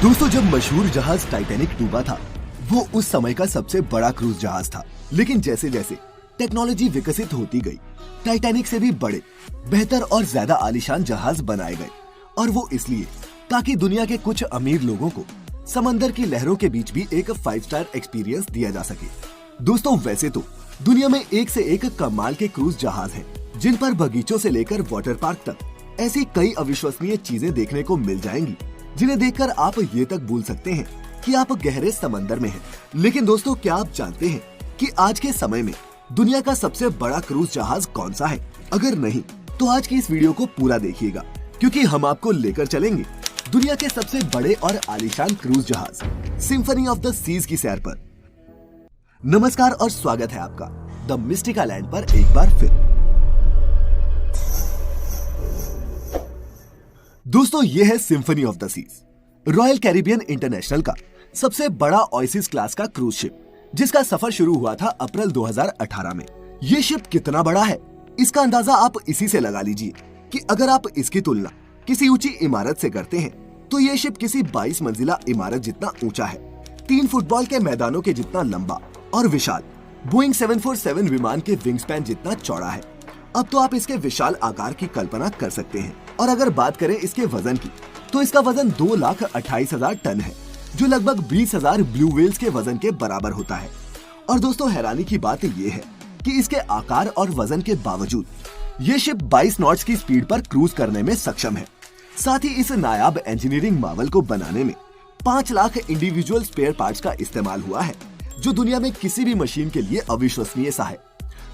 दोस्तों, जब मशहूर जहाज टाइटैनिक डूबा था, वो उस समय का सबसे बड़ा क्रूज जहाज था। लेकिन जैसे जैसे टेक्नोलॉजी विकसित होती गई, टाइटैनिक से भी बड़े, बेहतर और ज्यादा आलीशान जहाज बनाए गए। और वो इसलिए ताकि दुनिया के कुछ अमीर लोगों को समंदर की लहरों के बीच भी एक 5 स्टार एक्सपीरियंस दिया जा सके। दोस्तों, वैसे तो दुनिया में एक से एक कमाल के क्रूज जहाज हैं, जिन पर बगीचों से लेकर वाटर पार्क तक ऐसी कई अविश्वसनीय चीजें देखने को मिल जाएंगी, जिन्हें देखकर आप ये तक भूल सकते हैं कि आप गहरे समंदर में हैं। लेकिन दोस्तों, क्या आप जानते हैं कि आज के समय में दुनिया का सबसे बड़ा क्रूज जहाज कौन सा है? अगर नहीं, तो आज की इस वीडियो को पूरा देखिएगा, क्योंकि हम आपको लेकर चलेंगे दुनिया के सबसे बड़े और आलीशान क्रूज जहाज सिम्फनी ऑफ द सीज की सैर पर। नमस्कार और स्वागत है आपका द मिस्टिक आइलैंड पर एक बार फिर। दोस्तों, ये है Symphony of the Seas, Royal Caribbean International का सबसे बड़ा ओएसिस क्लास का क्रूज शिप, जिसका सफर शुरू हुआ था अप्रैल 2018 में। ये शिप कितना बड़ा है, इसका अंदाजा आप इसी से लगा लीजिए कि अगर आप इसकी तुलना किसी ऊंची इमारत से करते हैं, तो ये शिप किसी 22 मंजिला इमारत जितना ऊंचा है, 3 फुटबॉल के मैदानों के जितना लंबा और विशाल, बोइंग 747 विमान के विंग स्पैन जितना चौड़ा है। अब तो आप इसके विशाल आकार की कल्पना कर सकते हैं। और अगर बात करें इसके वजन की, तो इसका वजन 2,28,000 टन है, जो लगभग 20,000 ब्लू व्हेल्स के वजन के बराबर होता है। और दोस्तों, हैरानी की बात ये है कि इसके आकार और वजन के बावजूद ये शिप 22 नॉट्स की स्पीड पर क्रूज करने में सक्षम है। साथ ही इस नायाब इंजीनियरिंग मार्वल को बनाने में 5 लाख इंडिविजुअल स्पेयर पार्ट्स का इस्तेमाल हुआ है, जो दुनिया में किसी भी मशीन के लिए अविश्वसनीय सा है।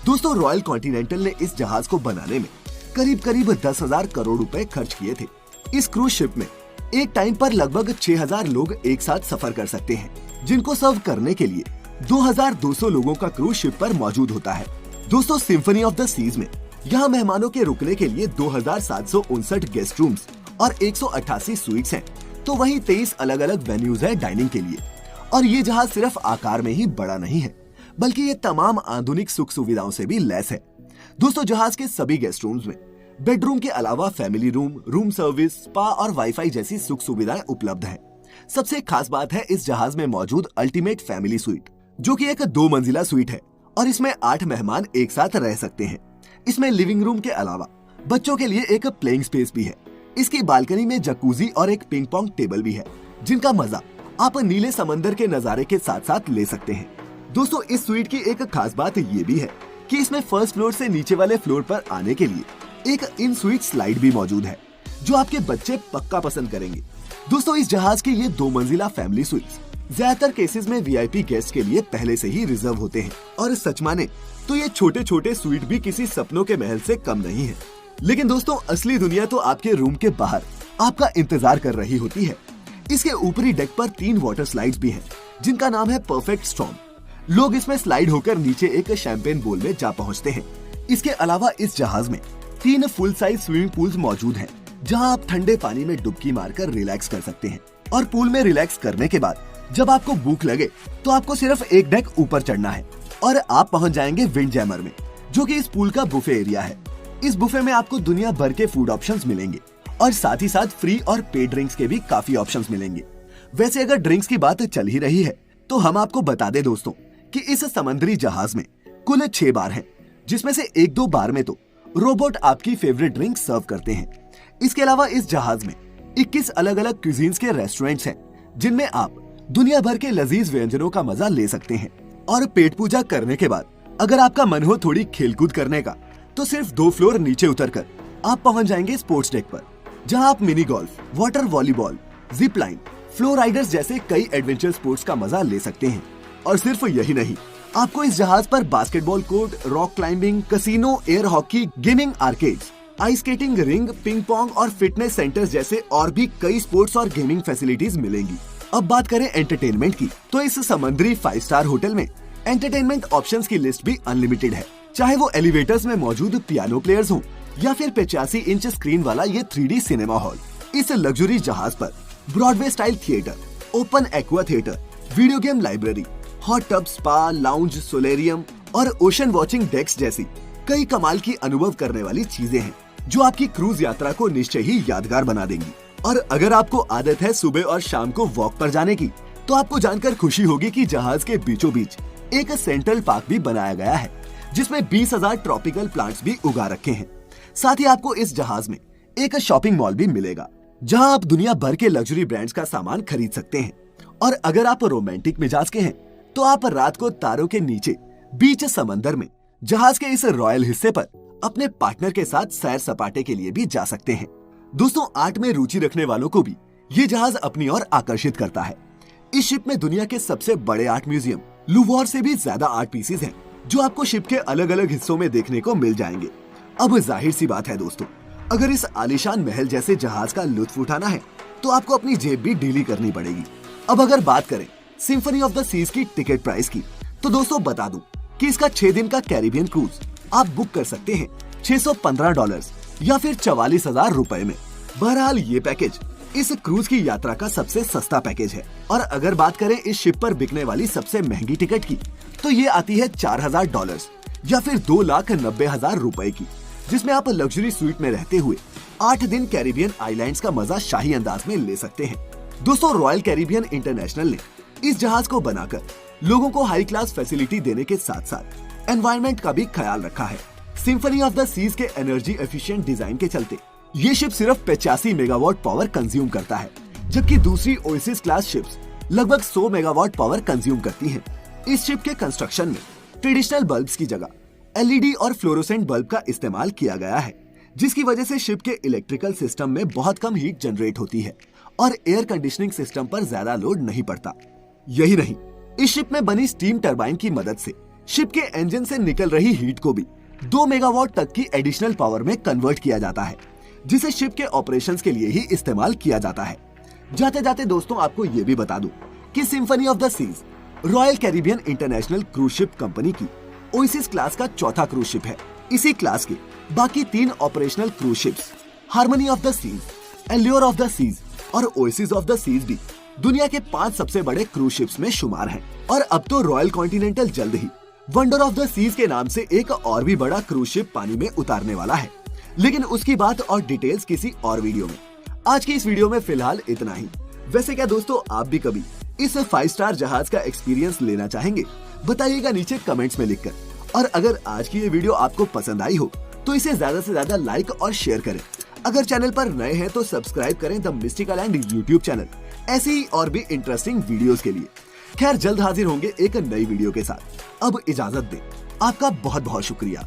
दोस्तों, रॉयल कॉन्टिनेंटल ने इस जहाज को बनाने में करीब 10,000 करोड़ रुपए खर्च किए थे। इस क्रूज शिप में एक टाइम पर लगभग 6,000 लोग एक साथ सफर कर सकते हैं, जिनको सर्व करने के लिए 2,200 लोगों का क्रूज शिप पर मौजूद होता है। दोस्तों, सिम्फनी ऑफ द सीज में यहाँ मेहमानों के रुकने के लिए 2,759 गेस्ट रूम्स और 188 स्वीट्स हैं, तो वहीं 23 अलग अलग वेन्यूज है डाइनिंग के लिए। और ये जहाज सिर्फ आकार में ही बड़ा नहीं है, बल्कि ये तमाम आधुनिक सुख सुविधाओं से भी लैस है। दोस्तों, जहाज के सभी गेस्ट रूम्स में बेडरूम के अलावा family room, room service, spa और वाईफाई जैसी सुख सुविधाएं उपलब्ध हैं। सबसे खास बात है इस जहाज में मौजूद अल्टीमेट फैमिली स्वीट, जो कि एक 2 मंजिला स्वीट है और इसमें 8 मेहमान एक साथ रह सकते हैं। इसमें लिविंग रूम के अलावा बच्चों के लिए एक प्लेइंग स्पेस भी है। इसकी बालकनी में जकूजी और एक पिंग पोंग टेबल भी है, जिनका मजा आप नीले समंदर के नजारे के साथ साथ ले सकते हैं। दोस्तों, इस स्वीट की एक खास बात ये भी है कि इसमें फर्स्ट फ्लोर से नीचे वाले फ्लोर पर आने के लिए एक इन स्वीट स्लाइड भी मौजूद है, जो आपके बच्चे पक्का पसंद करेंगे। दोस्तों, इस जहाज के ये 2 मंजिला फैमिली स्वीट्स ज्यादातर केसेस में वीआईपी गेस्ट के लिए पहले से ही रिजर्व होते हैं। और सच माने तो ये छोटे छोटे स्वीट भी किसी सपनों के महल से कम नहीं है। लेकिन दोस्तों, असली दुनिया तो आपके रूम के बाहर आपका इंतजार कर रही होती है। इसके ऊपरी डेक पर 3 वाटर स्लाइड्स भी हैं, जिनका नाम है परफेक्ट स्टॉर्म। लोग इसमें स्लाइड होकर नीचे एक शैंपेन बोल में जा पहुंचते हैं। इसके अलावा इस जहाज में 3 फुल साइज स्विमिंग पूल्स मौजूद हैं, जहां आप ठंडे पानी में डुबकी मारकर रिलैक्स कर सकते हैं। और पूल में रिलैक्स करने के बाद जब आपको भूख लगे, तो आपको सिर्फ एक डेक ऊपर चढ़ना है और आप पहुंच जाएंगे विंड जैमर में, जो कि इस पूल का बुफे एरिया है। इस बुफे में आपको दुनिया भर के फूड ऑप्शंस मिलेंगे और साथ ही साथ फ्री और पेड ड्रिंक्स के भी काफी ऑप्शंस मिलेंगे। वैसे अगर ड्रिंक्स की बात चल ही रही है, तो हम आपको बता दें दोस्तों कि इस समुद्री जहाज में कुल 6 बार हैं, जिसमें से 1-2 बार में तो रोबोट आपकी फेवरेट ड्रिंक सर्व करते हैं। इसके अलावा इस जहाज में 21 अलग अलग क्यूजीन्स के रेस्टोरेंट्स हैं, जिनमें आप दुनिया भर के लजीज व्यंजनों का मजा ले सकते हैं। और पेट पूजा करने के बाद अगर आपका मन हो थोड़ी खेलकूद करने का, तो सिर्फ 2 फ्लोर नीचे उतरकर आप पहुंच जाएंगे स्पोर्ट्स डेक पर, जहां आप mini golf, water volleyball, zip line, flow Riders जैसे कई एडवेंचर स्पोर्ट्स का मजा ले सकते हैं। और सिर्फ यही नहीं, आपको इस जहाज पर basketball court, rock climbing, casino, air hockey, gaming arcades, ice skating ring, ping pong और फिटनेस सेंटर्स जैसे और भी कई स्पोर्ट्स और गेमिंग फैसिलिटीज मिलेंगी। अब बात करें एंटरटेनमेंट की, तो इस समुद्री 5 स्टार होटल में एंटरटेनमेंट ऑप्शंस की लिस्ट भी अनलिमिटेड है। चाहे वो एलिवेटर्स में मौजूद पियानो प्लेयर्स हो या फिर 85 इंच स्क्रीन वाला ये 3D सिनेमा हॉल। इस लग्जरी जहाज पर Broadway style theatre, open aqua theatre, video game library, hot tub, spa, lounge, solarium और ओशन वॉचिंग डेक्स जैसी कई कमाल की अनुभव करने वाली चीजें हैं, जो आपकी क्रूज यात्रा को निश्चय ही यादगार बना देंगी। और अगर आपको आदत है सुबह और शाम को वॉक पर जाने की, तो आपको जानकर खुशी होगी कि जहाज के बीचों बीच एक सेंट्रल पार्क भी बनाया गया है, जिसमें 20,000 ट्रॉपिकल प्लांट्स भी उगा रखे हैं। साथ ही आपको इस जहाज में एक शॉपिंग मॉल भी मिलेगा, जहां आप दुनिया भर के लग्जरी ब्रांड्स का सामान खरीद सकते हैं। और अगर आप रोमांटिक मिजाज के हैं, तो आप रात को तारों के नीचे बीच समंदर में जहाज के इस रॉयल हिस्से पर अपने पार्टनर के साथ सैर सपाटे के लिए भी जा सकते हैं। दोस्तों, आर्ट में रुचि रखने वालों को भी ये जहाज अपनी ओर आकर्षित करता है। इस शिप में दुनिया के सबसे बड़े आर्ट म्यूजियम लूवोर से भी ज्यादा आर्ट पीसेस हैं, जो आपको शिप के अलग अलग हिस्सों में देखने को मिल जाएंगे। अब जाहिर सी बात है दोस्तों, अगर इस आलीशान महल जैसे जहाज का लुत्फ उठाना है, तो आपको अपनी जेब भी ढीली करनी पड़ेगी। अब अगर बात करें सिम्फनी ऑफ द सीज की टिकट प्राइस की, तो दोस्तों बता दूं कि इसका 6 दिन का कैरिबियन क्रूज आप बुक कर सकते हैं $615 या फिर 44,000 रुपए में। बहरहाल ये पैकेज इस क्रूज की यात्रा का सबसे सस्ता पैकेज है। और अगर बात करें इस शिप पर बिकने वाली सबसे महंगी टिकट की, तो ये आती है $4,000 या फिर 2,90,000 रुपए की, जिसमें आप लग्जरी स्वीट में रहते हुए 8 दिन कैरिबियन आइलैंड्स का मजा शाही अंदाज में ले सकते हैं। दोस्तों, रॉयल कैरिबियन इंटरनेशनल ने इस जहाज को बनाकर लोगों को हाई क्लास फैसिलिटी देने के साथ साथ एनवायरनमेंट का भी ख्याल रखा है। सिम्फनी ऑफ द सीज के एनर्जी एफिशिएंट डिजाइन के चलते ये शिप सिर्फ 85 मेगावाट पावर कंज्यूम करता है, जबकि दूसरी ओएसिस क्लास शिप्स लगभग 100 मेगावाट पावर कंज्यूम करती हैं। इस शिप के कंस्ट्रक्शन में ट्रेडिशनल बल्ब्स की जगह एलईडी और फ्लोरोसेंट बल्ब का इस्तेमाल किया गया है, जिसकी वजह से शिप के इलेक्ट्रिकल सिस्टम में बहुत कम हीट जनरेट होती है और एयर कंडीशनिंग सिस्टम पर ज्यादा लोड नहीं पड़ता। यही नहीं, इस शिप में बनी स्टीम टरबाइन की मदद से शिप के इंजन से निकल रही हीट को भी 2 मेगावाट तक की एडिशनल पावर में कन्वर्ट किया जाता है, जिसे शिप के ऑपरेशंस के लिए ही इस्तेमाल किया जाता है। जाते जाते दोस्तों, आपको ये भी बता दूं कि Symphony of the Seas Royal Caribbean International cruise ship company की ओएसिस क्लास का चौथा क्रूज शिप है। इसी क्लास के बाकी 3 operational cruise ships Harmony of the Seas, Allure of the Seas और ओएसिस ऑफ द सीज भी दुनिया के 5 सबसे बड़े क्रूज शिप्स में शुमार हैं। और अब तो रॉयल कॉन्टिनेंटल जल्द ही वंडर ऑफ द सीज के नाम से एक और भी बड़ा क्रूज शिप पानी में उतारने वाला है, लेकिन उसकी बात और डिटेल्स किसी और वीडियो में। आज की इस वीडियो में फिलहाल इतना ही। वैसे क्या दोस्तों, आप भी कभी इस 5 स्टार जहाज का एक्सपीरियंस लेना चाहेंगे? बताइएगा नीचे कमेंट्स में लिखकर। और अगर आज की ये वीडियो आपको पसंद आई हो, तो इसे ज्यादा से ज्यादा लाइक और शेयर करें। अगर चैनल पर नए हैं तो सब्सक्राइब करें the mystical and YouTube channel, ऐसी ही और भी इंटरेस्टिंग वीडियोस के लिए। खैर, जल्द हाजिर होंगे एक नई वीडियो के साथ। अब इजाजत दें। आपका बहुत बहुत शुक्रिया।